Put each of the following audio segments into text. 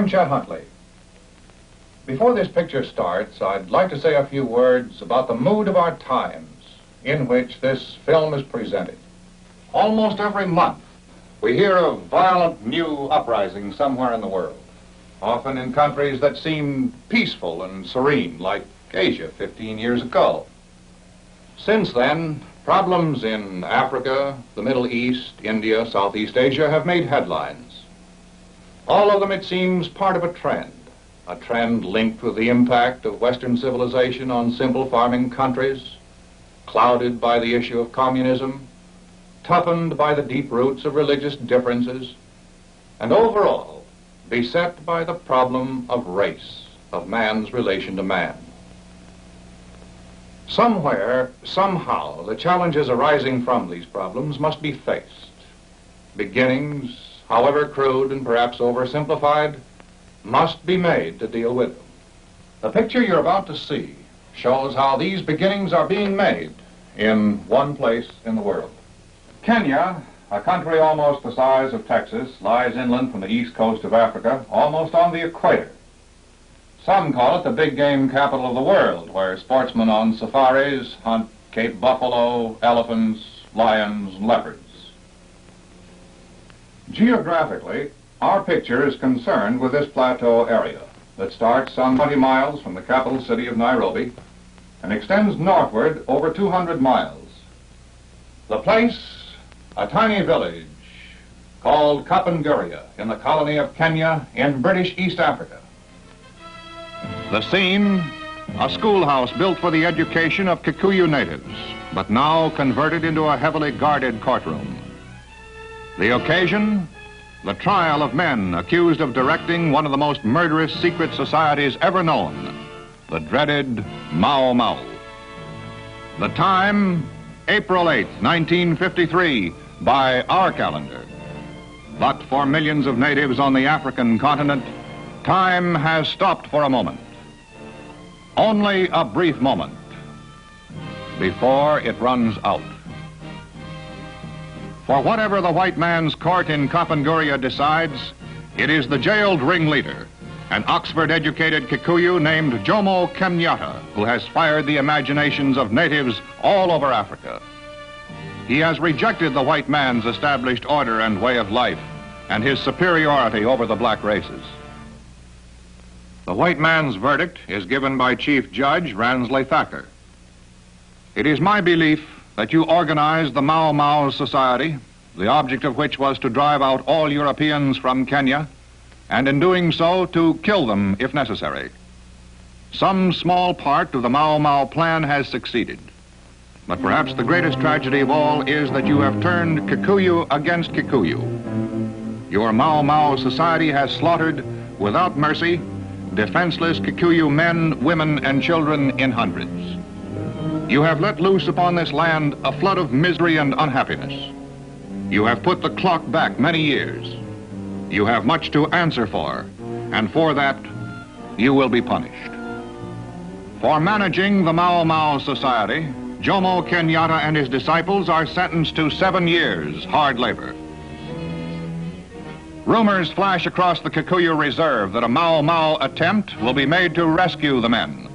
I'm Chet Huntley. Before this picture starts, I'd like to say a few words about the mood of our times in which this film is presented. Almost every month, we hear of violent new uprisings somewhere in the world, often in countries that seem peaceful and serene, like Asia 15 years ago. Since then, problems in Africa, the Middle East, India, Southeast Asia have made headlines. All of them, it seems, part of a trend linked with the impact of Western civilization on simple farming countries, clouded by the issue of communism, toughened by the deep roots of religious differences, and overall beset by the problem of race, of man's relation to man. Somewhere, somehow, the challenges arising from these problems must be faced. Beginnings, however crude and perhaps oversimplified, must be made to deal with them. The picture you're about to see shows how these beginnings are being made in one place in the world. Kenya, a country almost the size of Texas, lies inland from the east coast of Africa, almost on the equator. Some call it the big game capital of the world, where sportsmen on safaris hunt Cape buffalo, elephants, lions, and leopards. Geographically, our picture is concerned with this plateau area that starts some 20 miles from the capital city of Nairobi and extends northward over 200 miles. The place, a tiny village called Kapenguria in the colony of Kenya in British East Africa. The scene, a schoolhouse built for the education of Kikuyu natives, but now converted into a heavily guarded courtroom. The occasion, the trial of men accused of directing one of the most murderous secret societies ever known, the dreaded Mau Mau. The time, April 8, 1953, by our calendar. But for millions of natives on the African continent, time has stopped for a moment. Only a brief moment before it runs out. For whatever the white man's court in Kapenguria decides, it is the jailed ringleader, an Oxford-educated Kikuyu named Jomo Kenyatta, who has fired the imaginations of natives all over Africa. He has rejected the white man's established order and way of life and his superiority over the black races. The white man's verdict is given by Chief Judge Ransley Thacker. It is my belief that you organized the Mau Mau Society, the object of which was to drive out all Europeans from Kenya, and in doing so, to kill them if necessary. Some small part of the Mau Mau plan has succeeded. But perhaps the greatest tragedy of all is that you have turned Kikuyu against Kikuyu. Your Mau Mau Society has slaughtered, without mercy, defenseless Kikuyu men, women, and children in hundreds. You have let loose upon this land a flood of misery and unhappiness. You have put the clock back many years. You have much to answer for, and for that, you will be punished. For managing the Mau Mau Society, Jomo Kenyatta and his disciples are sentenced to 7 years hard labor. Rumors flash across the Kikuyu Reserve that a Mau Mau attempt will be made to rescue the men.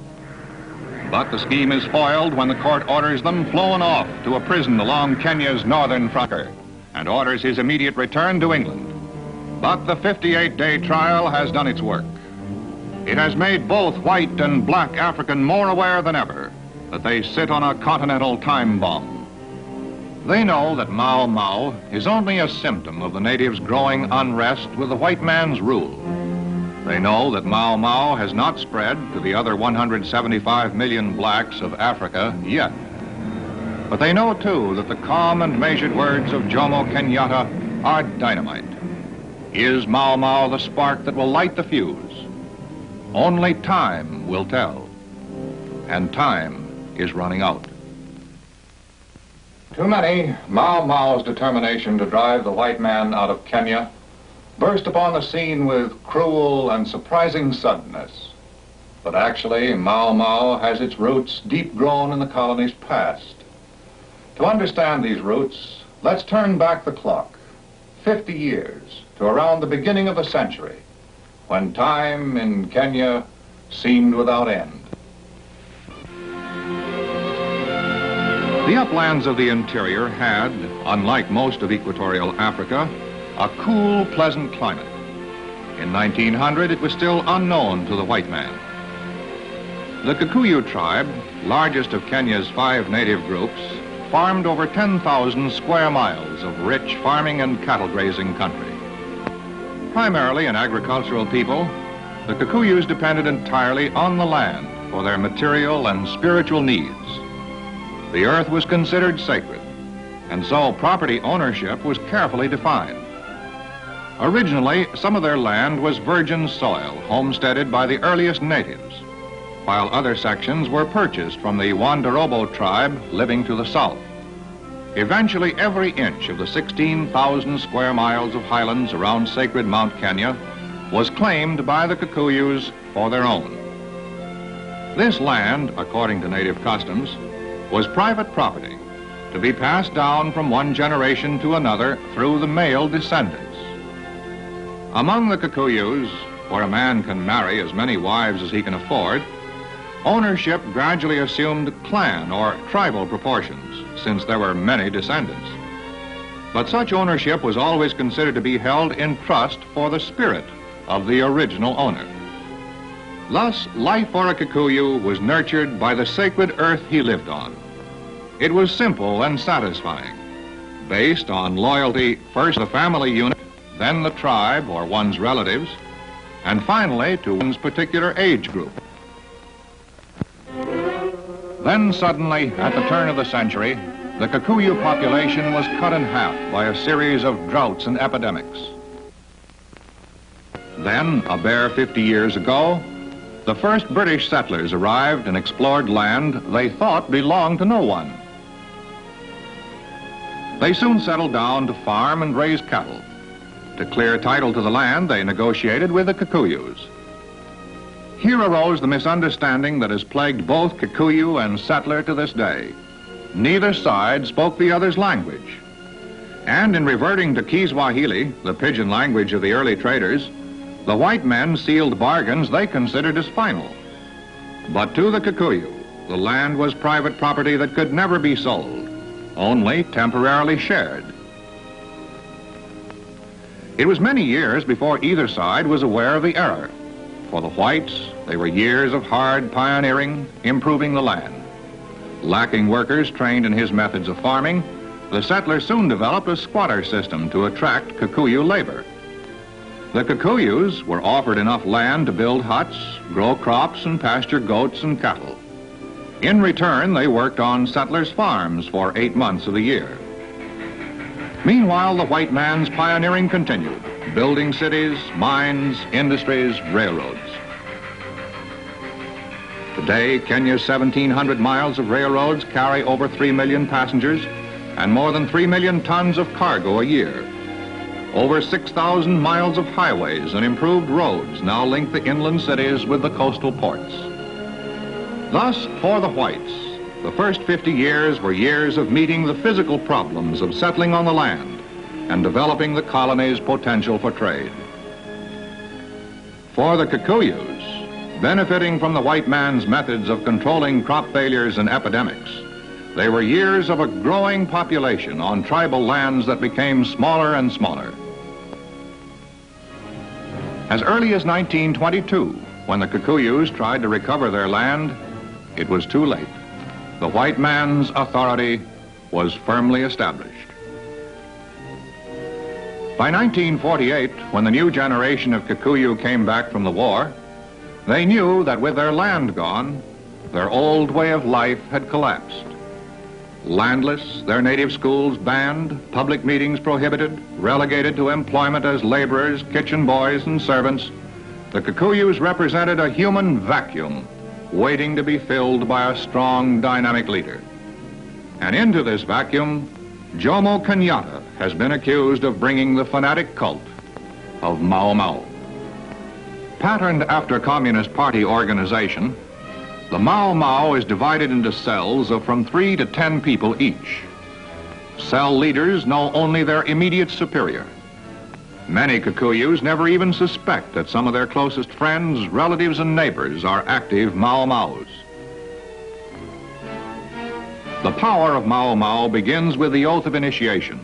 But the scheme is foiled when the court orders them flown off to a prison along Kenya's northern frontier and orders his immediate return to England. But the 58-day trial has done its work. It has made both white and black African more aware than ever that they sit on a continental time bomb. They know that Mau Mau is only a symptom of the natives' growing unrest with the white man's rule. They know that Mau Mau has not spread to the other 175 million blacks of Africa yet. But they know, too, that the calm and measured words of Jomo Kenyatta are dynamite. Is Mau Mau the spark that will light the fuse? Only time will tell. And time is running out. Too many, Mau Mau's determination to drive the white man out of Kenya burst upon the scene with cruel and surprising suddenness. But actually, Mau Mau has its roots deep grown in the colony's past. To understand these roots, let's turn back the clock 50 years to around the beginning of the century, when time in Kenya seemed without end. The uplands of the interior had, unlike most of equatorial Africa, a cool, pleasant climate. In 1900, it was still unknown to the white man. The Kikuyu tribe, largest of Kenya's 5 native groups, farmed over 10,000 square miles of rich farming and cattle grazing country. Primarily an agricultural people, the Kikuyus depended entirely on the land for their material and spiritual needs. The earth was considered sacred, and so property ownership was carefully defined. Originally, some of their land was virgin soil, homesteaded by the earliest natives, while other sections were purchased from the Wanderobo tribe living to the south. Eventually, every inch of the 16,000 square miles of highlands around sacred Mount Kenya was claimed by the Kikuyus for their own. This land, according to native customs, was private property to be passed down from one generation to another through the male descendants. Among the Kikuyus, where a man can marry as many wives as he can afford, ownership gradually assumed clan or tribal proportions, since there were many descendants. But such ownership was always considered to be held in trust for the spirit of the original owner. Thus, life for a Kikuyu was nurtured by the sacred earth he lived on. It was simple and satisfying, based on loyalty first to the family unit, then the tribe or one's relatives, and finally to one's particular age group. Then suddenly, at the turn of the century, the Kikuyu population was cut in half by a series of droughts and epidemics. Then, a bare 50 years ago, the first British settlers arrived and explored land they thought belonged to no one. They soon settled down to farm and raise cattle. To clear title to the land, they negotiated with the Kikuyus. Here arose the misunderstanding that has plagued both Kikuyu and settler to this day. Neither side spoke the other's language. And in reverting to Kiswahili, the pidgin language of the early traders, the white men sealed bargains they considered as final. But to the Kikuyu, the land was private property that could never be sold, only temporarily shared. It was many years before either side was aware of the error. For the whites, they were years of hard pioneering, improving the land. Lacking workers trained in his methods of farming, the settlers soon developed a squatter system to attract Kikuyu labor. The Kikuyus were offered enough land to build huts, grow crops, and pasture goats and cattle. In return, they worked on settlers' farms for 8 months of the year. Meanwhile, the white man's pioneering continued, building cities, mines, industries, railroads. Today, Kenya's 1,700 miles of railroads carry over 3 million passengers and more than 3 million tons of cargo a year. Over 6,000 miles of highways and improved roads now link the inland cities with the coastal ports. Thus, for the whites, the first 50 years were years of meeting the physical problems of settling on the land and developing the colony's potential for trade. For the Kikuyus, benefiting from the white man's methods of controlling crop failures and epidemics, they were years of a growing population on tribal lands that became smaller and smaller. As early as 1922, when the Kikuyus tried to recover their land, it was too late. The white man's authority was firmly established. By 1948, when the new generation of Kikuyu came back from the war, they knew that with their land gone, their old way of life had collapsed. Landless, their native schools banned, public meetings prohibited, relegated to employment as laborers, kitchen boys, and servants, the Kikuyus represented a human vacuum waiting to be filled by a strong, dynamic leader. And into this vacuum, Jomo Kenyatta has been accused of bringing the fanatic cult of Mau Mau. Patterned after Communist Party organization, the Mau Mau is divided into cells of from 3 to 10 people each. Cell leaders know only their immediate superior. Many Kikuyus never even suspect that some of their closest friends, relatives, and neighbors are active Mau Maus. The power of Mau Mau begins with the oath of initiation,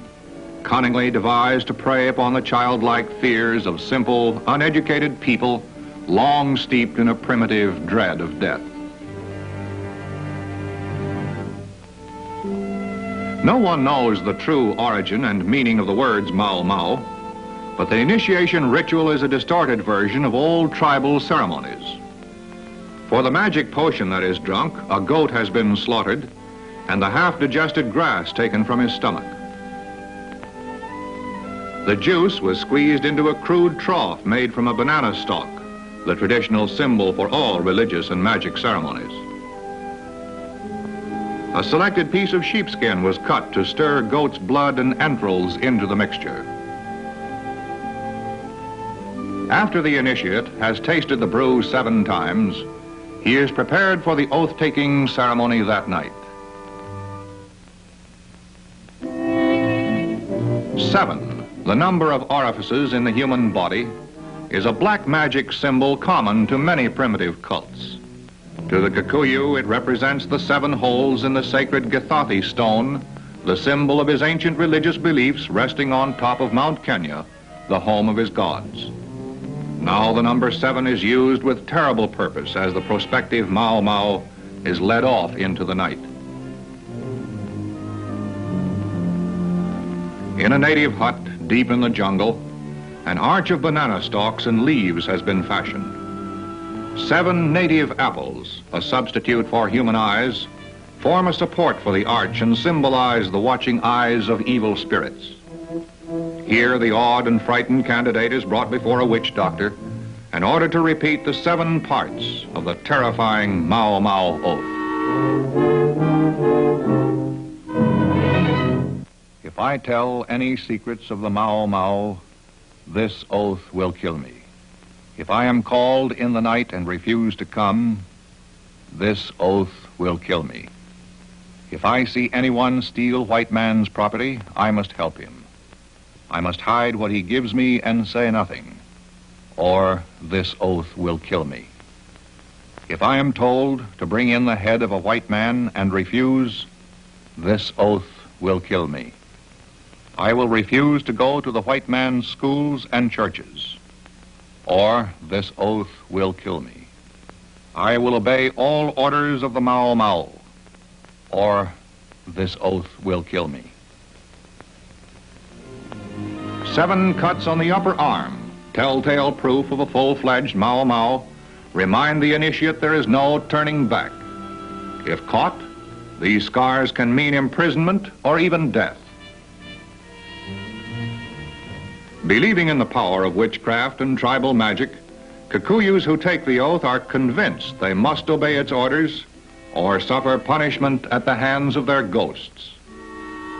cunningly devised to prey upon the childlike fears of simple, uneducated people long steeped in a primitive dread of death. No one knows the true origin and meaning of the words Mau Mau, but the initiation ritual is a distorted version of old tribal ceremonies. For the magic potion that is drunk, a goat has been slaughtered and the half-digested grass taken from his stomach. The juice was squeezed into a crude trough made from a banana stalk, the traditional symbol for all religious and magic ceremonies. A selected piece of sheepskin was cut to stir goat's blood and entrails into the mixture. After the initiate has tasted the brew 7 times, he is prepared for the oath-taking ceremony that night. 7, the number of orifices in the human body, is a black magic symbol common to many primitive cults. To the Kikuyu, it represents the 7 holes in the sacred Githathi stone, the symbol of his ancient religious beliefs resting on top of Mount Kenya, the home of his gods. Now the number 7 is used with terrible purpose as the prospective Mau Mau is led off into the night. In a native hut deep in the jungle, an arch of banana stalks and leaves has been fashioned. 7 native apples, a substitute for human eyes, form a support for the arch and symbolize the watching eyes of evil spirits. Here, the awed and frightened candidate is brought before a witch doctor in order to repeat the 7 parts of the terrifying Mau Mau oath. If I tell any secrets of the Mau Mau, this oath will kill me. If I am called in the night and refuse to come, this oath will kill me. If I see anyone steal white man's property, I must help him. I must hide what he gives me and say nothing, or this oath will kill me. If I am told to bring in the head of a white man and refuse, this oath will kill me. I will refuse to go to the white man's schools and churches, or this oath will kill me. I will obey all orders of the Mau Mau, or this oath will kill me. 7 cuts on the upper arm, telltale proof of a full-fledged Mau Mau, remind the initiate there is no turning back. If caught, these scars can mean imprisonment or even death. Believing in the power of witchcraft and tribal magic, Kikuyus who take the oath are convinced they must obey its orders or suffer punishment at the hands of their ghosts.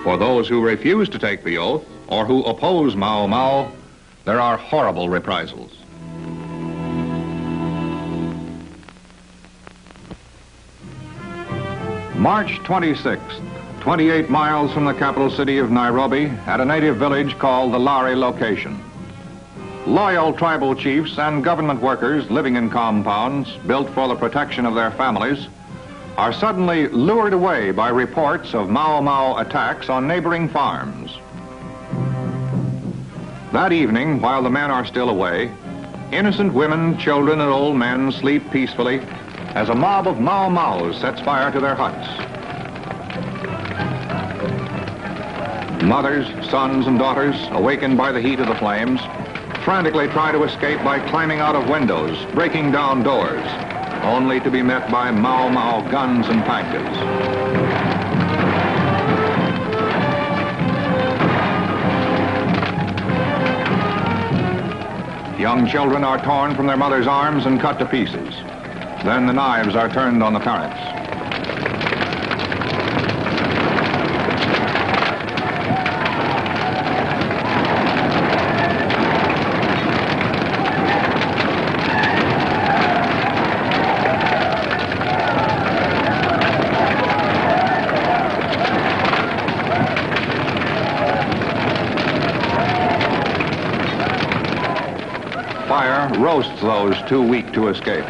For those who refuse to take the oath or who oppose Mau Mau, there are horrible reprisals. March 26th, 28 miles from the capital city of Nairobi, at a native village called the Lari location. Loyal tribal chiefs and government workers living in compounds built for the protection of their families are suddenly lured away by reports of Mau Mau attacks on neighboring farms. That evening, while the men are still away, innocent women, children, and old men sleep peacefully as a mob of Mau Maus sets fire to their huts. Mothers, sons, and daughters, awakened by the heat of the flames, frantically try to escape by climbing out of windows, breaking down doors, only to be met by Mau Mau guns and pankas. Young children are torn from their mothers' arms and cut to pieces. Then the knives are turned on the parents. fire roasts those too weak to escape.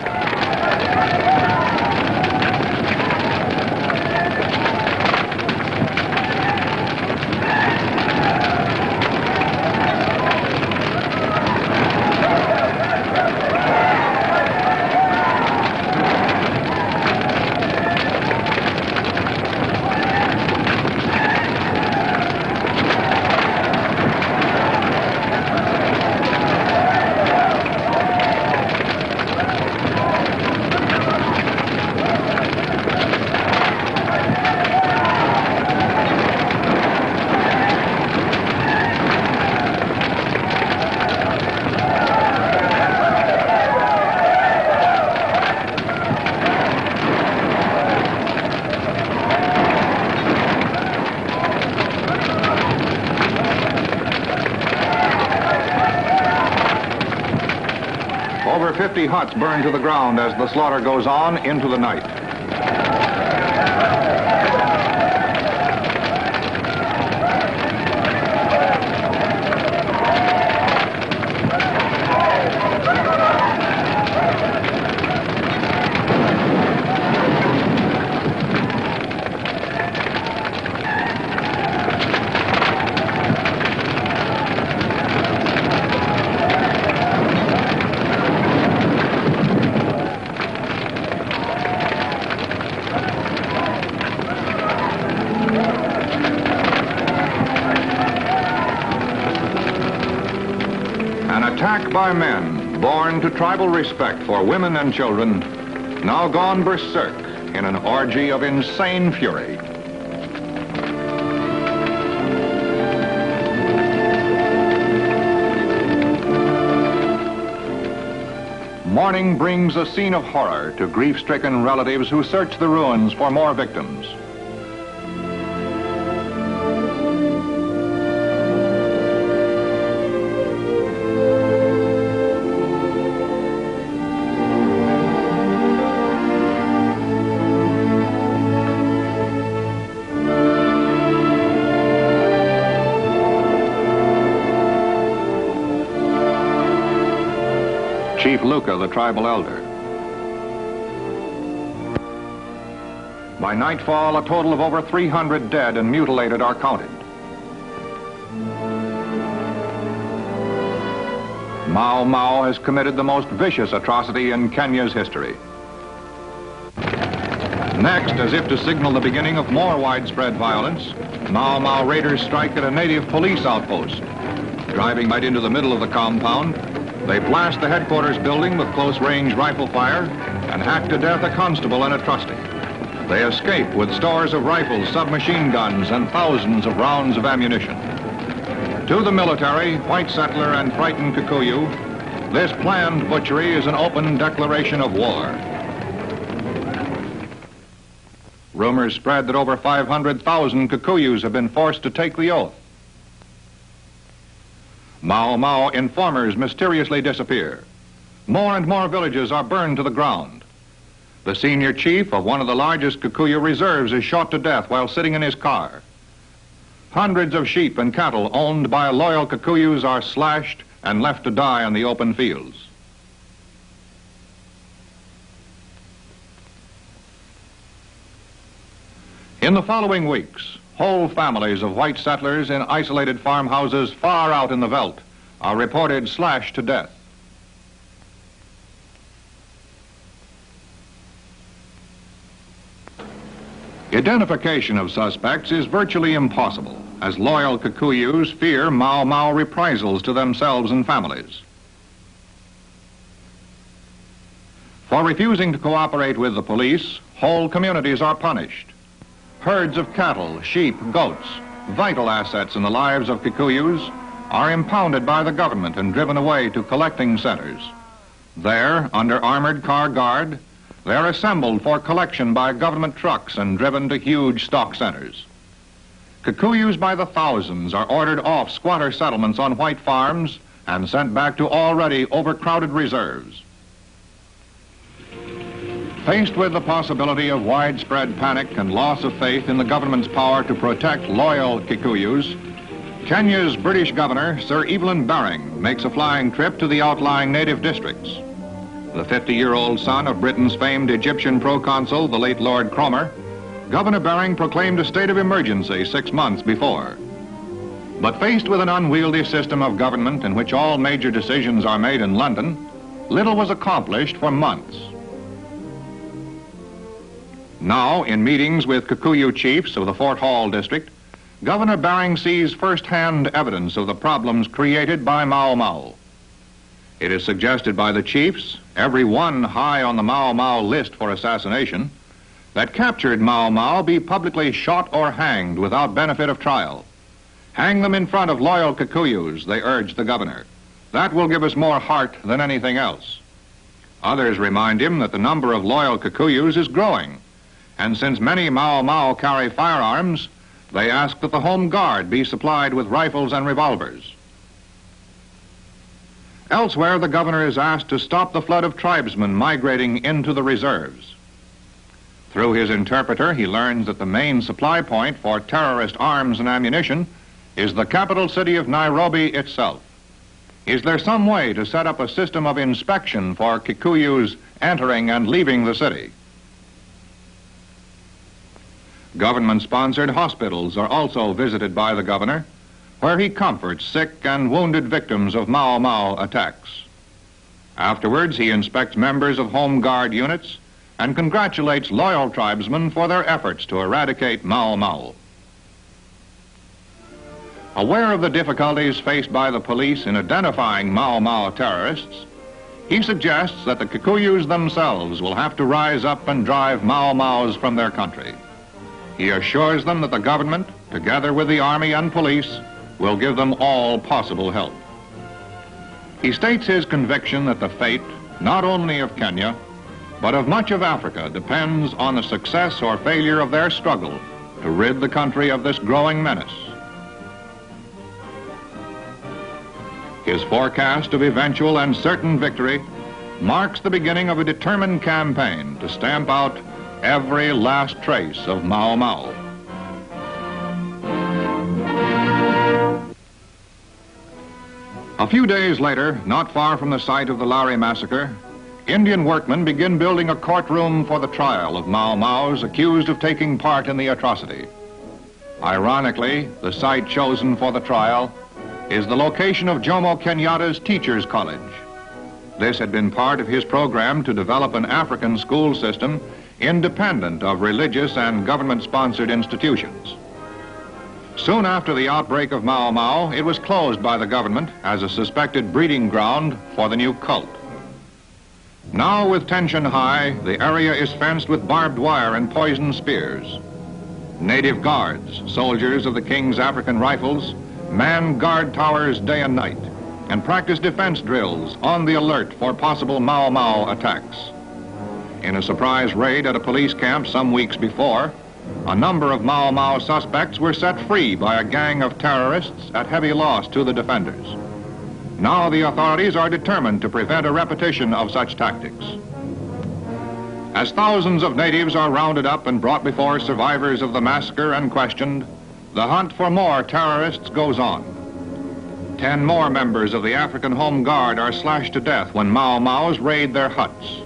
Over 50 huts burn to the ground as the slaughter goes on into the night. Attack by men born to tribal respect for women and children, now gone berserk in an orgy of insane fury. Morning brings a scene of horror to grief-stricken relatives who search the ruins for more victims. Chief Luca, the tribal elder. By nightfall, a total of over 300 dead and mutilated are counted. Mau Mau has committed the most vicious atrocity in Kenya's history. Next, as if to signal the beginning of more widespread violence, Mau Mau raiders strike at a native police outpost. Driving right into the middle of the compound, they blast the headquarters building with close-range rifle fire and hack to death a constable and a trustee. They escape with stores of rifles, submachine guns, and thousands of rounds of ammunition. To the military, white settler, and frightened Kikuyu, this planned butchery is an open declaration of war. Rumors spread that over 500,000 Kikuyus have been forced to take the oath. Mau Mau informers mysteriously disappear. More and more villages are burned to the ground. The senior chief of one of the largest Kikuyu reserves is shot to death while sitting in his car. Hundreds of sheep and cattle owned by loyal Kikuyus are slashed and left to die on the open fields. In the following weeks, whole families of white settlers in isolated farmhouses far out in the veldt are reported slashed to death. Identification of suspects is virtually impossible, as loyal Kikuyus fear Mau Mau reprisals to themselves and families. For refusing to cooperate with the police, whole communities are punished. Herds of cattle, sheep, goats, vital assets in the lives of Kikuyus, are impounded by the government and driven away to collecting centers. There, under armored car guard, they are assembled for collection by government trucks and driven to huge stock centers. Kikuyus by the thousands are ordered off squatter settlements on white farms and sent back to already overcrowded reserves. Faced with the possibility of widespread panic and loss of faith in the government's power to protect loyal Kikuyus, Kenya's British governor, Sir Evelyn Baring, makes a flying trip to the outlying native districts. The 50-year-old son of Britain's famed Egyptian proconsul, the late Lord Cromer, Governor Baring proclaimed a state of emergency 6 months before. But faced with an unwieldy system of government in which all major decisions are made in London, little was accomplished for months. Now, in meetings with Kikuyu chiefs of the Fort Hall district, Governor Baring sees first-hand evidence of the problems created by Mau Mau. It is suggested by the chiefs, every one high on the Mau Mau list for assassination, that captured Mau Mau be publicly shot or hanged without benefit of trial. Hang them in front of loyal Kikuyus, they urged the governor. That will give us more heart than anything else. Others remind him that the number of loyal Kikuyus is growing, and since many Mau Mau carry firearms, they ask that the Home Guard be supplied with rifles and revolvers. Elsewhere, the governor is asked to stop the flood of tribesmen migrating into the reserves. Through his interpreter, he learns that the main supply point for terrorist arms and ammunition is the capital city of Nairobi itself. Is there some way to set up a system of inspection for Kikuyus entering and leaving the city? Government-sponsored hospitals are also visited by the governor, where he comforts sick and wounded victims of Mau Mau attacks. Afterwards, he inspects members of Home Guard units and congratulates loyal tribesmen for their efforts to eradicate Mau Mau. Aware of the difficulties faced by the police in identifying Mau Mau terrorists, he suggests that the Kikuyus themselves will have to rise up and drive Mau Maus from their country. He assures them that the government, together with the army and police, will give them all possible help. He states his conviction that the fate, not only of Kenya, but of much of Africa, depends on the success or failure of their struggle to rid the country of this growing menace. His forecast of eventual and certain victory marks the beginning of a determined campaign to stamp out every last trace of Mau Mau. A few days later, not far from the site of the Lari massacre, Indian workmen begin building a courtroom for the trial of Mau Maus accused of taking part in the atrocity. Ironically, the site chosen for the trial is the location of Jomo Kenyatta's Teachers College. This had been part of his program to develop an African school system independent of religious and government-sponsored institutions. Soon after the outbreak of Mau Mau, it was closed by the government as a suspected breeding ground for the new cult. Now, with tension high, the area is fenced with barbed wire and poisoned spears. Native guards, soldiers of the King's African Rifles, man guard towers day and night and practice defense drills on the alert for possible Mau Mau attacks. In a surprise raid at a police camp some weeks before, a number of Mau Mau suspects were set free by a gang of terrorists at heavy loss to the defenders. Now the authorities are determined to prevent a repetition of such tactics. As thousands of natives are rounded up and brought before survivors of the massacre and questioned, the hunt for more terrorists goes on. 10 more members of the African Home Guard are slashed to death when Mau Maus raid their huts.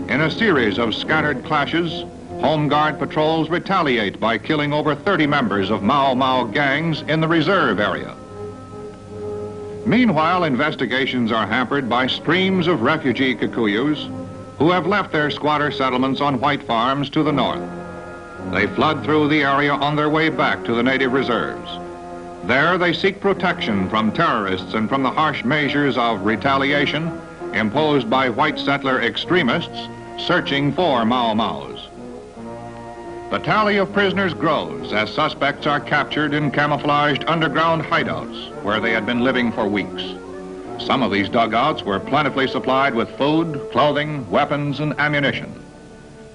In a series of scattered clashes, Home Guard patrols retaliate by killing over 30 members of Mau Mau gangs in the reserve area. Meanwhile, investigations are hampered by streams of refugee Kikuyus who have left their squatter settlements on white farms to the north. They flood through the area on their way back to the native reserves. There they seek protection from terrorists and from the harsh measures of retaliation imposed by white settler extremists searching for Mau Maus. The tally of prisoners grows as suspects are captured in camouflaged underground hideouts where they had been living for weeks. Some of these dugouts were plentifully supplied with food, clothing, weapons, and ammunition.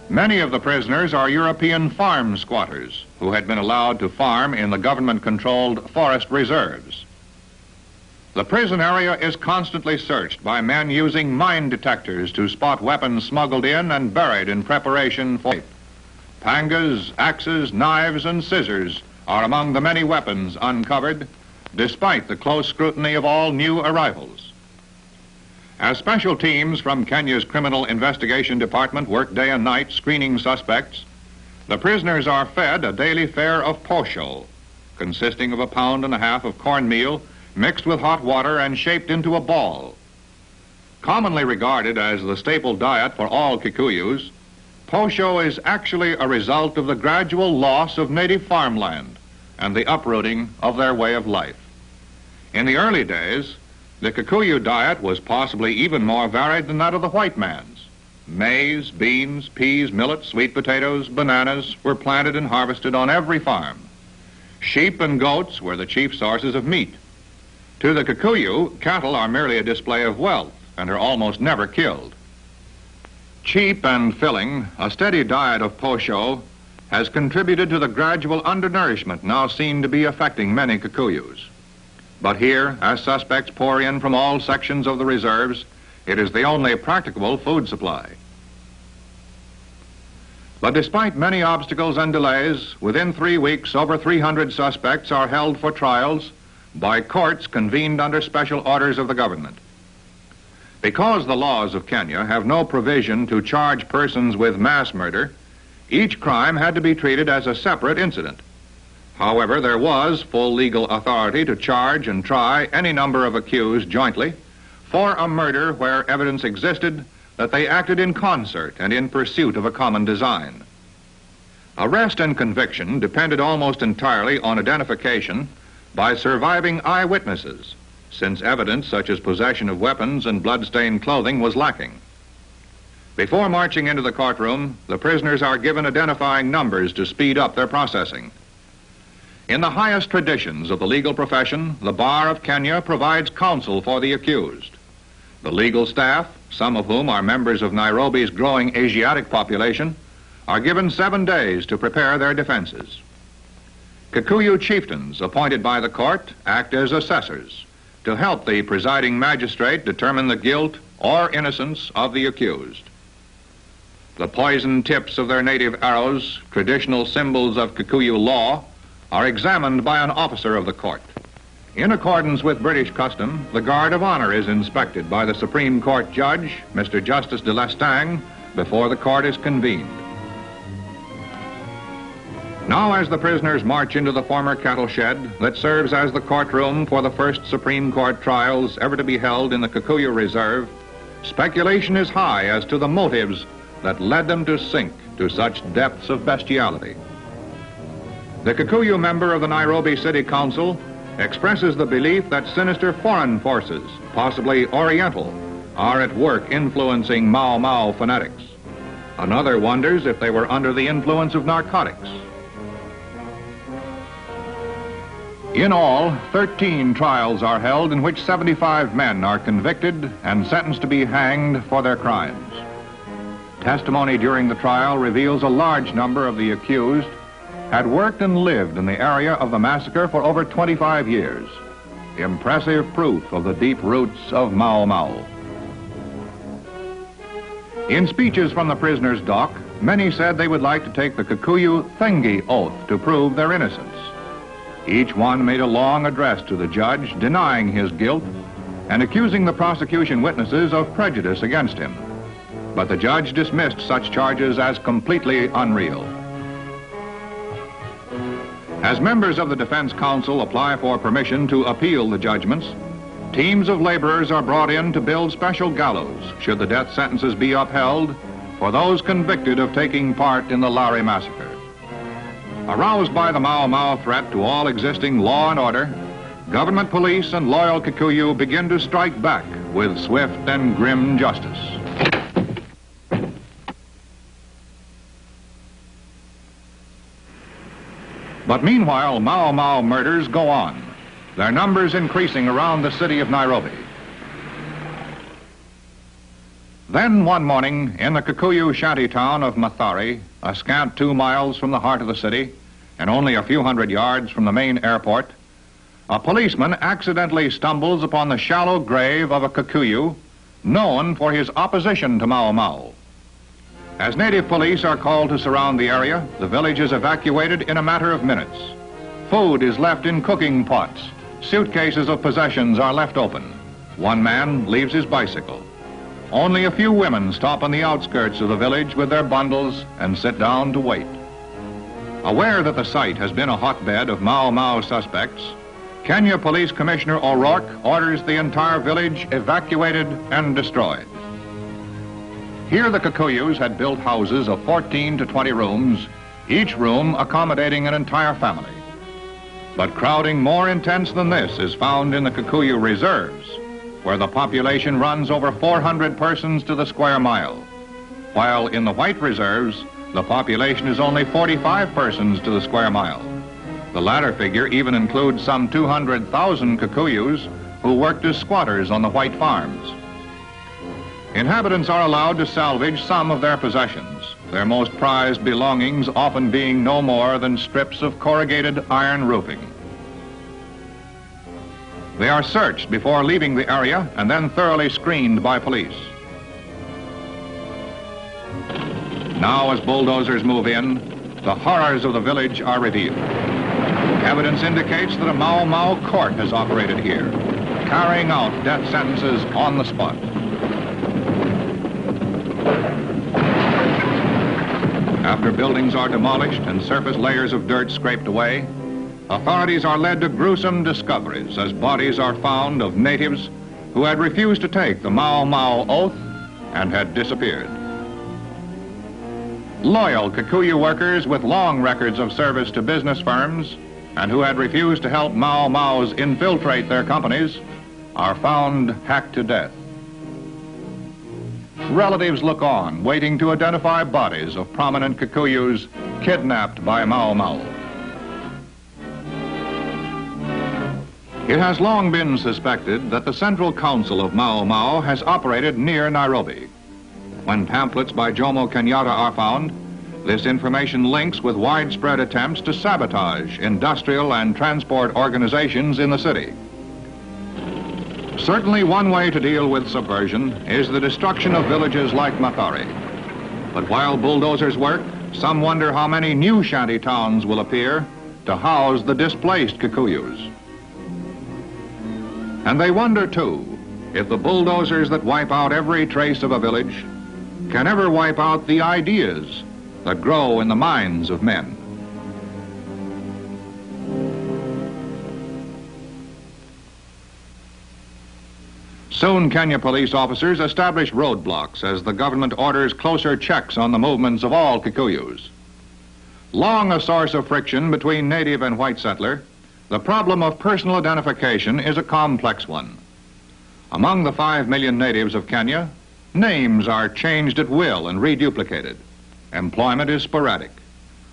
Many of the prisoners are European farm squatters who had been allowed to farm in the government-controlled forest reserves. The prison area is constantly searched by men using mine detectors to spot weapons smuggled in and buried in preparation for rape. Pangas, axes, knives, and scissors are among the many weapons uncovered, despite the close scrutiny of all new arrivals. As special teams from Kenya's Criminal Investigation Department work day and night screening suspects, the prisoners are fed a daily fare of posho, consisting of 1.5 pounds of cornmeal mixed with hot water and shaped into a ball. Commonly regarded as the staple diet for all Kikuyus, posho is actually a result of the gradual loss of native farmland and the uprooting of their way of life. In the early days, the Kikuyu diet was possibly even more varied than that of the white man's. Maize, beans, peas, millet, sweet potatoes, bananas were planted and harvested on every farm. Sheep and goats were the chief sources of meat. To the Kikuyu, cattle are merely a display of wealth and are almost never killed. Cheap and filling, a steady diet of posho has contributed to the gradual undernourishment now seen to be affecting many Kikuyus. But here, as suspects pour in from all sections of the reserves, it is the only practicable food supply. But despite many obstacles and delays, within 3 weeks, over 300 suspects are held for trials by courts convened under special orders of the government. Because the laws of Kenya have no provision to charge persons with mass murder, each crime had to be treated as a separate incident. However, there was full legal authority to charge and try any number of accused jointly for a murder where evidence existed that they acted in concert and in pursuit of a common design. Arrest and conviction depended almost entirely on identification by surviving eyewitnesses, since evidence such as possession of weapons and blood-stained clothing was lacking. Before marching into the courtroom, the prisoners are given identifying numbers to speed up their processing. In the highest traditions of the legal profession, the Bar of Kenya provides counsel for the accused. The legal staff, some of whom are members of Nairobi's growing Asiatic population, are given 7 days to prepare their defenses. Kikuyu chieftains appointed by the court act as assessors to help the presiding magistrate determine the guilt or innocence of the accused. The poisoned tips of their native arrows, traditional symbols of Kikuyu law, are examined by an officer of the court. In accordance with British custom, the guard of honor is inspected by the Supreme Court judge, Mr. Justice de Lestang, before the court is convened. Now, as the prisoners march into the former cattle shed that serves as the courtroom for the first Supreme Court trials ever to be held in the Kikuyu Reserve, speculation is high as to the motives that led them to sink to such depths of bestiality. The Kikuyu member of the Nairobi City Council expresses the belief that sinister foreign forces, possibly Oriental, are at work influencing Mau Mau fanatics. Another wonders if they were under the influence of narcotics. In all, 13 trials are held in which 75 men are convicted and sentenced to be hanged for their crimes. Testimony during the trial reveals a large number of the accused had worked and lived in the area of the massacre for over 25 years. Impressive proof of the deep roots of Mau Mau. In speeches from the prisoners' dock, many said they would like to take the Kikuyu Thengi oath to prove their innocence. Each one made a long address to the judge denying his guilt and accusing the prosecution witnesses of prejudice against him. But the judge dismissed such charges as completely unreal. As members of the defense counsel apply for permission to appeal the judgments, teams of laborers are brought in to build special gallows should the death sentences be upheld for those convicted of taking part in the Lari massacre. Aroused by the Mau Mau threat to all existing law and order, government police and loyal Kikuyu begin to strike back with swift and grim justice. But meanwhile, Mau Mau murders go on, their numbers increasing around the city of Nairobi. Then one morning, in the Kikuyu shanty town of Mathare, a scant 2 miles from the heart of the city, and only a few hundred yards from the main airport, a policeman accidentally stumbles upon the shallow grave of a Kikuyu known for his opposition to Mau Mau. As native police are called to surround the area, the village is evacuated in a matter of minutes. Food is left in cooking pots, Suitcases of possessions are left open. One man leaves his bicycle. Only a few women stop on the outskirts of the village with their bundles and sit down to wait. Aware that the site has been a hotbed of Mau Mau suspects, Kenya Police Commissioner O'Rourke orders the entire village evacuated and destroyed. Here the Kikuyus had built houses of 14 to 20 rooms, each room accommodating an entire family. But crowding more intense than this is found in the Kikuyu reserves, where the population runs over 400 persons to the square mile, while in the white reserves, the population is only 45 persons to the square mile. The latter figure even includes some 200,000 Kikuyus who worked as squatters on the white farms. Inhabitants are allowed to salvage some of their possessions, their most prized belongings often being no more than strips of corrugated iron roofing. They are searched before leaving the area and then thoroughly screened by police. Now, as bulldozers move in, the horrors of the village are revealed. Evidence indicates that a Mau Mau court has operated here, carrying out death sentences on the spot. After buildings are demolished and surface layers of dirt scraped away, authorities are led to gruesome discoveries as bodies are found of natives who had refused to take the Mau Mau oath and had disappeared. Loyal Kikuyu workers with long records of service to business firms and who had refused to help Mau Maus infiltrate their companies are found hacked to death. Relatives look on, waiting to identify bodies of prominent Kikuyus kidnapped by Mau Mau. It has long been suspected that the Central Council of Mau Mau has operated near Nairobi. When pamphlets by Jomo Kenyatta are found, this information links with widespread attempts to sabotage industrial and transport organizations in the city. Certainly one way to deal with subversion is the destruction of villages like Mathare. But while bulldozers work, some wonder how many new shanty towns will appear to house the displaced Kikuyus. And they wonder, too, if the bulldozers that wipe out every trace of a village can ever wipe out the ideas that grow in the minds of men. Soon Kenya police officers establish roadblocks as the government orders closer checks on the movements of all Kikuyus. Long a source of friction between native and white settler, the problem of personal identification is a complex one. Among the 5 million natives of Kenya, names are changed at will and reduplicated. Employment is sporadic.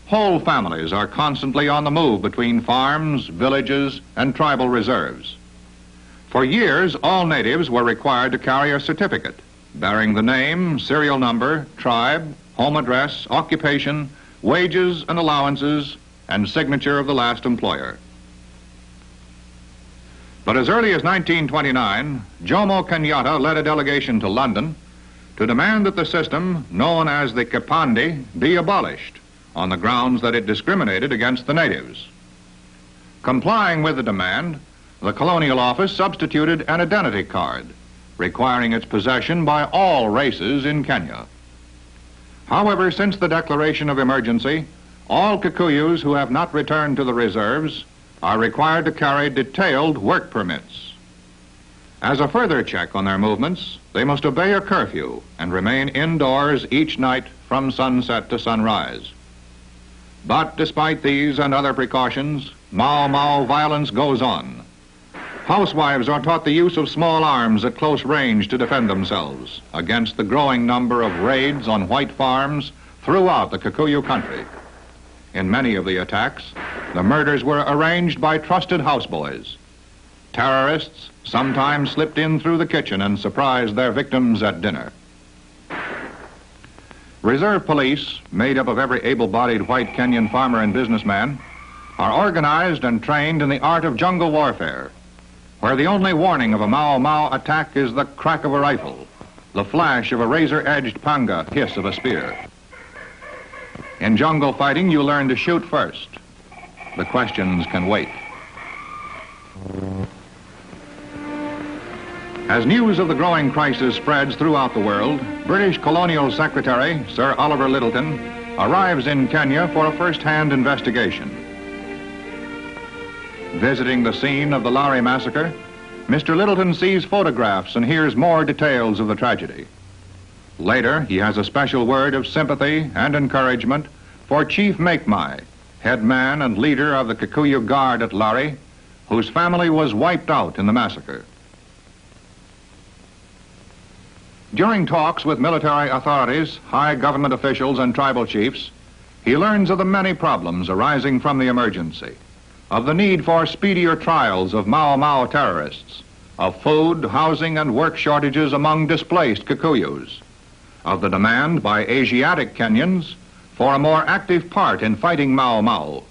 Whole families are constantly on the move between farms, villages, and tribal reserves. For years, all natives were required to carry a certificate bearing the name, serial number, tribe, home address, occupation, wages and allowances, and signature of the last employer. But as early as 1929, Jomo Kenyatta led a delegation to London to demand that the system, known as the Kipande, be abolished on the grounds that it discriminated against the natives. Complying with the demand, the Colonial Office substituted an identity card, requiring its possession by all races in Kenya. However, since the declaration of emergency, all Kikuyus who have not returned to the reserves are required to carry detailed work permits. As a further check on their movements, they must obey a curfew and remain indoors each night from sunset to sunrise. But despite these and other precautions, Mau Mau violence goes on. Housewives are taught the use of small arms at close range to defend themselves against the growing number of raids on white farms throughout the Kikuyu country. In many of the attacks, the murders were arranged by trusted houseboys. Terrorists sometimes slipped in through the kitchen and surprised their victims at dinner. Reserve police, made up of every able-bodied white Kenyan farmer and businessman, are organized and trained in the art of jungle warfare, where the only warning of a Mau Mau attack is the crack of a rifle, the flash of a razor-edged panga, hiss of a spear. In jungle fighting, you learn to shoot first. The questions can wait. As news of the growing crisis spreads throughout the world, British Colonial Secretary Sir Oliver Lyttelton arrives in Kenya for a first-hand investigation. Visiting the scene of the Lari massacre, Mr. Lyttelton sees photographs and hears more details of the tragedy. Later, he has a special word of sympathy and encouragement for Chief Makemai, head man and leader of the Kikuyu Guard at Lari, whose family was wiped out in the massacre. During talks with military authorities, high government officials, and tribal chiefs, he learns of the many problems arising from the emergency, of the need for speedier trials of Mau Mau terrorists, of food, housing, and work shortages among displaced Kikuyus, of the demand by Asiatic Kenyans for a more active part in fighting Mau Mau,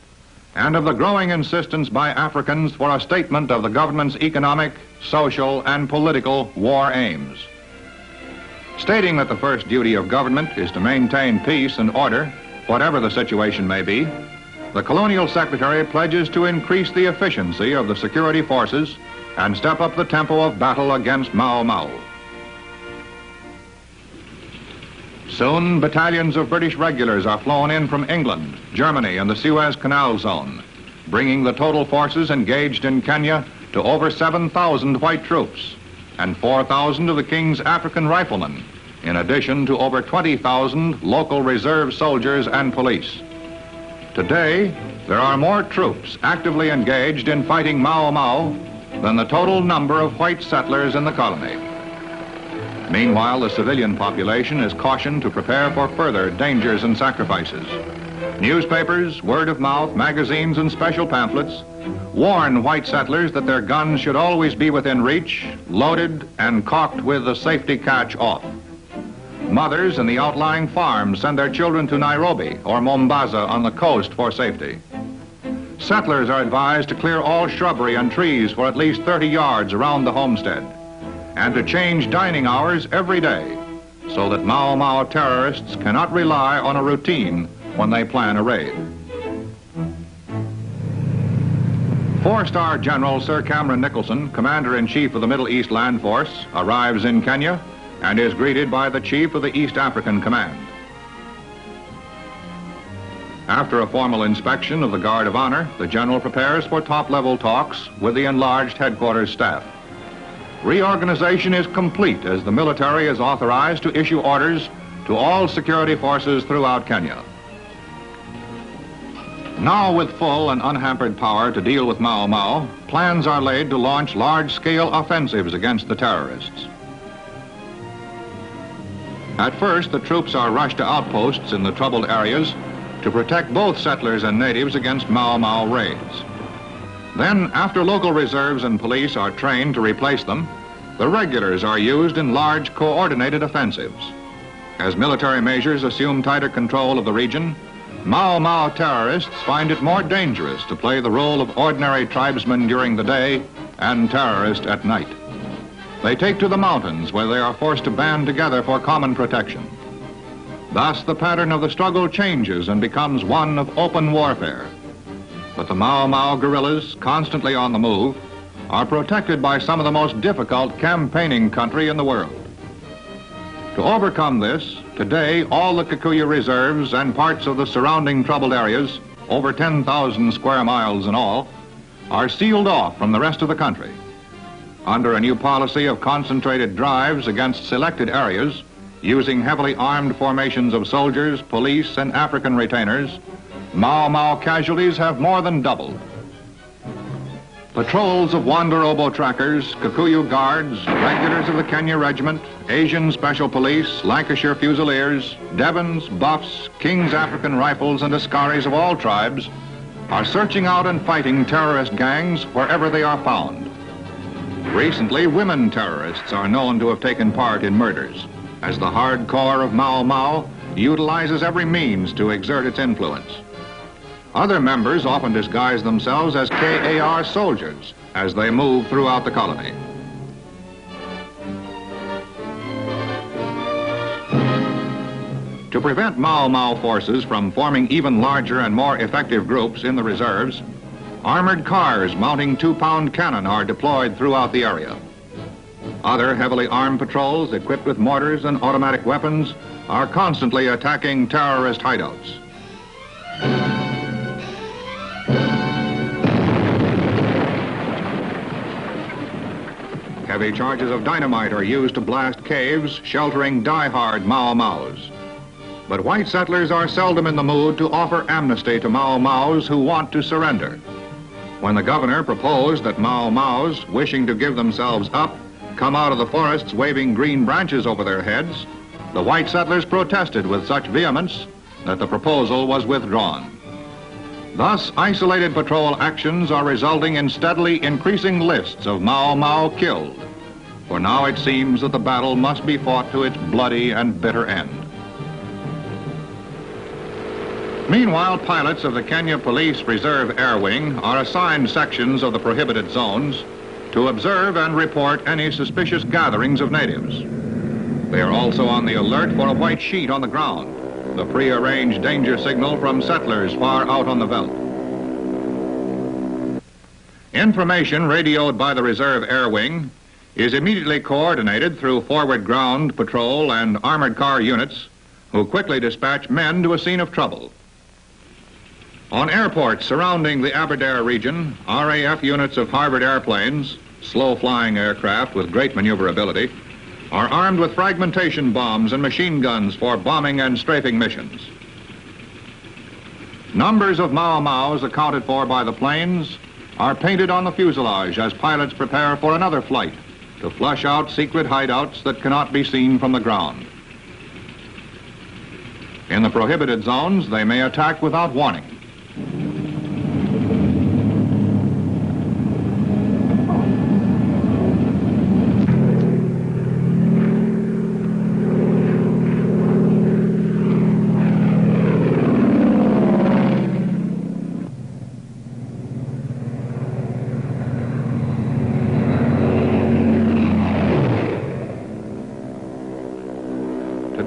and of the growing insistence by Africans for a statement of the government's economic, social, and political war aims. Stating that the first duty of government is to maintain peace and order, whatever the situation may be, the Colonial Secretary pledges to increase the efficiency of the security forces and step up the tempo of battle against Mau Mau. Soon, battalions of British regulars are flown in from England, Germany, and the Suez Canal zone, bringing the total forces engaged in Kenya to over 7,000 white troops and 4,000 of the King's African riflemen, in addition to over 20,000 local reserve soldiers and police. Today, there are more troops actively engaged in fighting Mau Mau than the total number of white settlers in the colony. Meanwhile, the civilian population is cautioned to prepare for further dangers and sacrifices. Newspapers, word of mouth, magazines, and special pamphlets warn white settlers that their guns should always be within reach, loaded, and cocked with the safety catch off. Mothers in the outlying farms send their children to Nairobi or Mombasa on the coast for safety. Settlers are advised to clear all shrubbery and trees for at least 30 yards around the homestead, and to change dining hours every day so that Mau Mau terrorists cannot rely on a routine when they plan a raid. Four-star General Sir Cameron Nicholson, Commander-in-Chief of the Middle East Land Force, arrives in Kenya and is greeted by the Chief of the East African Command. After a formal inspection of the Guard of Honor, the General prepares for top-level talks with the enlarged headquarters staff. Reorganization is complete as the military is authorized to issue orders to all security forces throughout Kenya. Now, with full and unhampered power to deal with Mau Mau, plans are laid to launch large-scale offensives against the terrorists. At first, the troops are rushed to outposts in the troubled areas to protect both settlers and natives against Mau Mau raids. Then, after local reserves and police are trained to replace them, the regulars are used in large coordinated offensives. As military measures assume tighter control of the region, Mau Mau terrorists find it more dangerous to play the role of ordinary tribesmen during the day and terrorist at night. They take to the mountains where they are forced to band together for common protection. Thus, the pattern of the struggle changes and becomes one of open warfare. But the Mau Mau guerrillas, constantly on the move, are protected by some of the most difficult campaigning country in the world. To overcome this, today all the Kikuyu reserves and parts of the surrounding troubled areas, over 10,000 square miles in all, are sealed off from the rest of the country. Under a new policy of concentrated drives against selected areas, using heavily armed formations of soldiers, police, and African retainers, Mau Mau casualties have more than doubled. Patrols of Wanderobo trackers, Kikuyu guards, regulars of the Kenya Regiment, Asian Special Police, Lancashire Fusiliers, Devons, Buffs, King's African Rifles, and Askaris of all tribes are searching out and fighting terrorist gangs wherever they are found. Recently, women terrorists are known to have taken part in murders, as the hardcore of Mau Mau utilizes every means to exert its influence. Other members often disguise themselves as KAR soldiers as they move throughout the colony. To prevent Mau Mau forces from forming even larger and more effective groups in the reserves, armored cars mounting 2-pound cannon are deployed throughout the area. Other heavily armed patrols equipped with mortars and automatic weapons are constantly attacking terrorist hideouts. Heavy charges of dynamite are used to blast caves sheltering die-hard Mau Maus. But white settlers are seldom in the mood to offer amnesty to Mau Maus who want to surrender. When the governor proposed that Mau Maus wishing to give themselves up come out of the forests waving green branches over their heads, the white settlers protested with such vehemence that the proposal was withdrawn. Thus, isolated patrol actions are resulting in steadily increasing lists of Mau Mau killed. For now it seems that the battle must be fought to its bloody and bitter end. Meanwhile, pilots of the Kenya Police Reserve Air Wing are assigned sections of the prohibited zones to observe and report any suspicious gatherings of natives. They are also on the alert for a white sheet on the ground, the prearranged danger signal from settlers far out on the veldt. Information radioed by the Reserve Air Wing is immediately coordinated through forward ground patrol and armored car units who quickly dispatch men to a scene of trouble. On airports surrounding the Aberdare region, RAF units of Harvard airplanes, slow-flying aircraft with great maneuverability, are armed with fragmentation bombs and machine guns for bombing and strafing missions. Numbers of Mau Maus accounted for by the planes are painted on the fuselage as pilots prepare for another flight to flush out secret hideouts that cannot be seen from the ground. In the prohibited zones, they may attack without warning.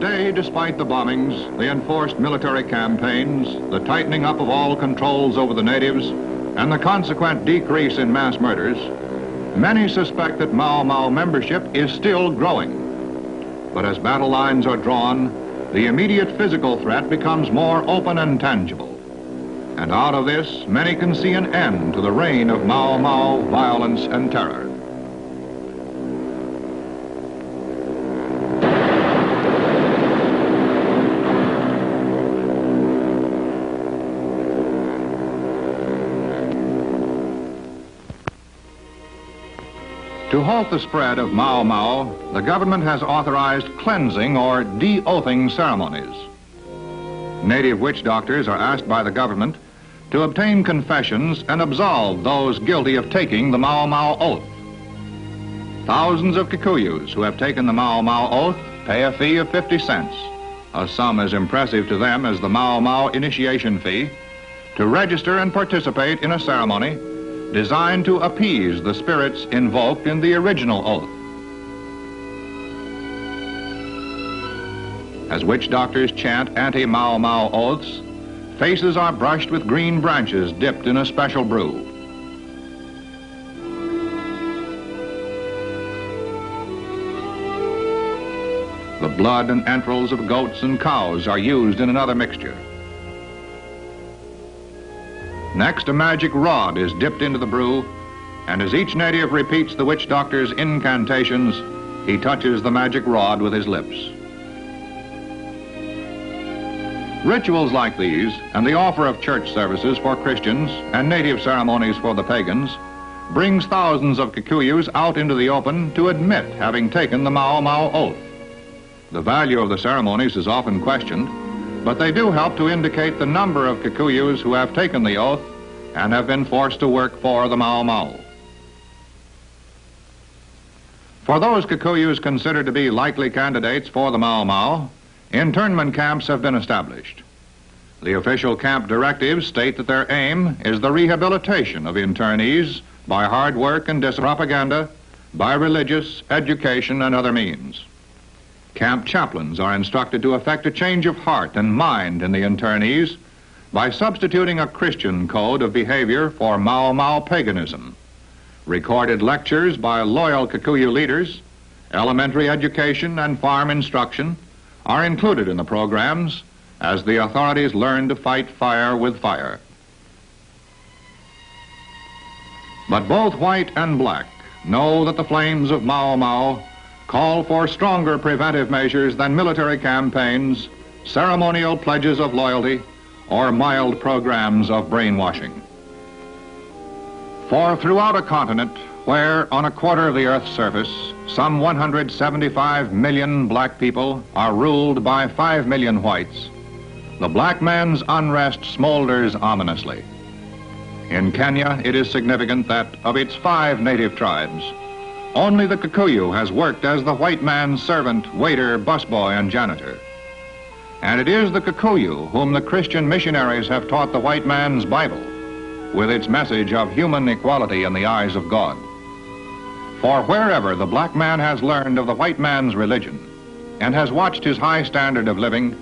Today, despite the bombings, the enforced military campaigns, the tightening up of all controls over the natives, and the consequent decrease in mass murders, many suspect that Mau Mau membership is still growing. But as battle lines are drawn, the immediate physical threat becomes more open and tangible. And out of this, many can see an end to the reign of Mau Mau violence and terror. To halt the spread of Mau Mau, the government has authorized cleansing or de-oathing ceremonies. Native witch doctors are asked by the government to obtain confessions and absolve those guilty of taking the Mau Mau oath. Thousands of Kikuyus who have taken the Mau Mau oath pay a fee of 50 cents, a sum as impressive to them as the Mau Mau initiation fee, to register and participate in a ceremony designed to appease the spirits invoked in the original oath. As witch doctors chant anti-Mau Mau oaths, faces are brushed with green branches dipped in a special brew. The blood and entrails of goats and cows are used in another mixture. Next, a magic rod is dipped into the brew, and as each native repeats the witch doctor's incantations, he touches the magic rod with his lips. Rituals like these, and the offer of church services for Christians and native ceremonies for the pagans, brings thousands of Kikuyus out into the open to admit having taken the Mau Mau oath. The value of the ceremonies is often questioned, but they do help to indicate the number of Kikuyus who have taken the oath and have been forced to work for the Mau Mau. For those Kikuyus considered to be likely candidates for the Mau Mau, internment camps have been established. The official camp directives state that their aim is the rehabilitation of internees by hard work and propaganda, by religious, education, and other means. Camp chaplains are instructed to effect a change of heart and mind in the internees by substituting a Christian code of behavior for Mau Mau paganism. Recorded lectures by loyal Kikuyu leaders Elementary education and farm instruction are included in the programs as the authorities learn to fight fire with fire. But both white and black know that the flames of Mau Mau call for stronger preventive measures than military campaigns, ceremonial pledges of loyalty, or mild programs of brainwashing. For throughout a continent where, on a quarter of the Earth's surface, some 175 million black people are ruled by 5 million whites, the black man's unrest smolders ominously. In Kenya, it is significant that of its 5 native tribes, only the Kikuyu has worked as the white man's servant, waiter, busboy, and janitor. And it is the Kikuyu whom the Christian missionaries have taught the white man's Bible, with its message of human equality in the eyes of God. For wherever the black man has learned of the white man's religion and has watched his high standard of living,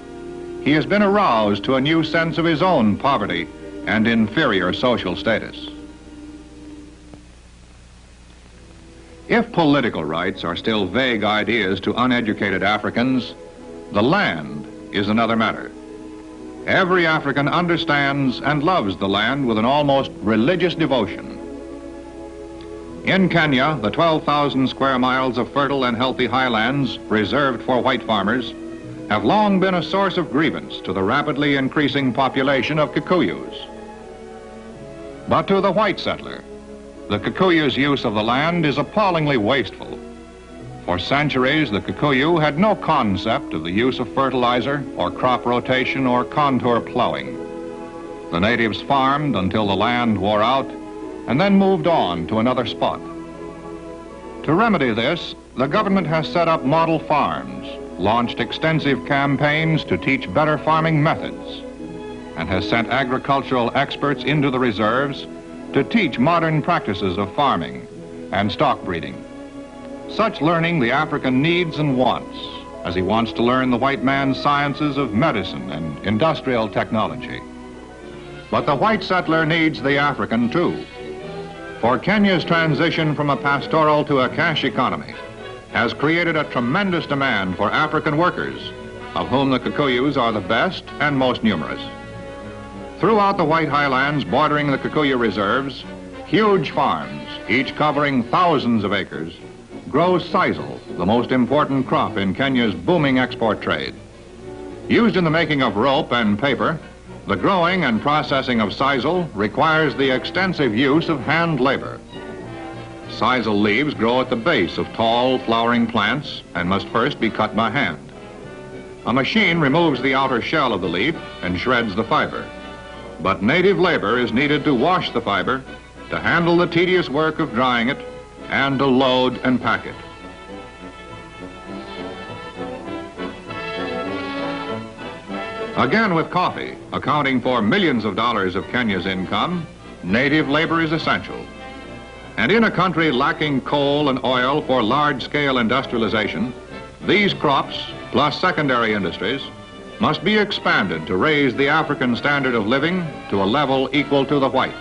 he has been aroused to a new sense of his own poverty and inferior social status. If political rights are still vague ideas to uneducated Africans, the land is another matter. Every African understands and loves the land with an almost religious devotion. In Kenya, the 12,000 square miles of fertile and healthy highlands reserved for white farmers have long been a source of grievance to the rapidly increasing population of Kikuyus. But to the white settler, the Kikuyu's use of the land is appallingly wasteful. For centuries, the Kikuyu had no concept of the use of fertilizer or crop rotation or contour plowing. The natives farmed until the land wore out and then moved on to another spot. To remedy this, the government has set up model farms, launched extensive campaigns to teach better farming methods, and has sent agricultural experts into the reserves to teach modern practices of farming and stock breeding. Such learning the African needs and wants, as he wants to learn the white man's sciences of medicine and industrial technology. But the white settler needs the African too. For Kenya's transition from a pastoral to a cash economy has created a tremendous demand for African workers, of whom the Kikuyus are the best and most numerous. Throughout the White Highlands bordering the Kikuyu reserves, huge farms, each covering thousands of acres, grow sisal, the most important crop in Kenya's booming export trade. Used in the making of rope and paper, the growing and processing of sisal requires the extensive use of hand labor. Sisal leaves grow at the base of tall, flowering plants and must first be cut by hand. A machine removes the outer shell of the leaf and shreds the fiber. But native labor is needed to wash the fiber, to handle the tedious work of drying it, and to load and pack it. Again with coffee, accounting for millions of dollars of Kenya's income, native labor is essential. And in a country lacking coal and oil for large-scale industrialization, these crops, plus secondary industries, must be expanded to raise the African standard of living to a level equal to the whites.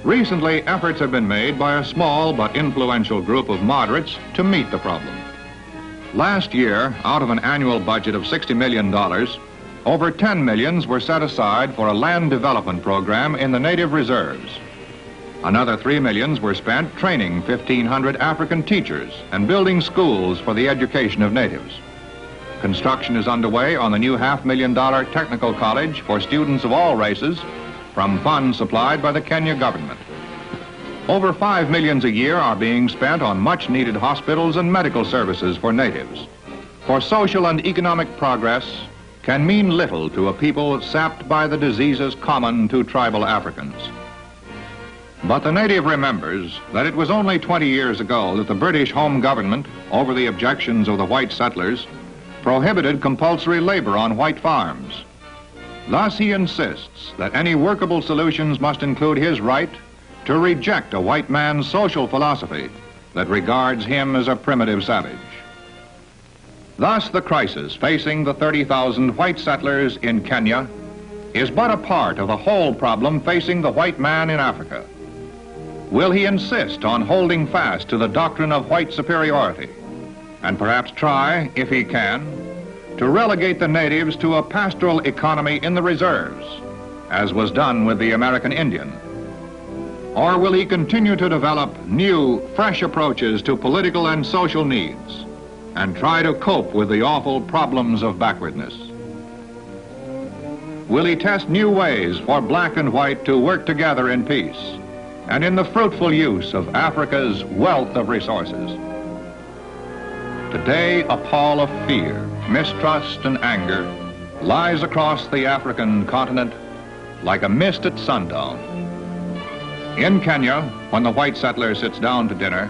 Recently, efforts have been made by a small but influential group of moderates to meet the problem. Last year, out of an annual budget of $60 million, over 10 millions were set aside for a land development program in the native reserves. Another 3 millions were spent training 1,500 African teachers and building schools for the education of natives. Construction is underway on the new $500,000 technical college for students of all races from funds supplied by the Kenya government. Over $5 million a year are being spent on much-needed hospitals and medical services for natives. For social and economic progress can mean little to a people sapped by the diseases common to tribal Africans. But the native remembers that it was only 20 years ago that the British home government, over the objections of the white settlers, prohibited compulsory labor on white farms. Thus he insists that any workable solutions must include his right to reject a white man's social philosophy that regards him as a primitive savage. Thus the crisis facing the 30,000 white settlers in Kenya is but a part of the whole problem facing the white man in Africa. Will he insist on holding fast to the doctrine of white superiority and perhaps try, if he can, to relegate the natives to a pastoral economy in the reserves, as was done with the American Indian? Or will he continue to develop new, fresh approaches to political and social needs and try to cope with the awful problems of backwardness? Will he test new ways for black and white to work together in peace and in the fruitful use of Africa's wealth of resources? Today, a pall of fear, mistrust, and anger lies across the African continent like a mist at sundown. In Kenya, when the white settler sits down to dinner,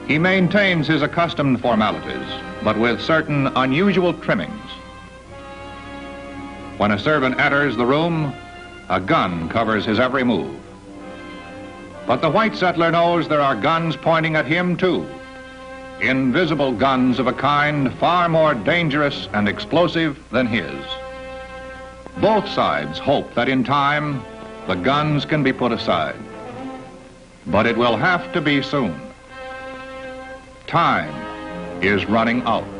he maintains his accustomed formalities, but with certain unusual trimmings. When a servant enters the room, a gun covers his every move. But the white settler knows there are guns pointing at him too. Invisible guns of a kind far more dangerous and explosive than his. Both sides hope that in time, the guns can be put aside. But it will have to be soon. Time is running out.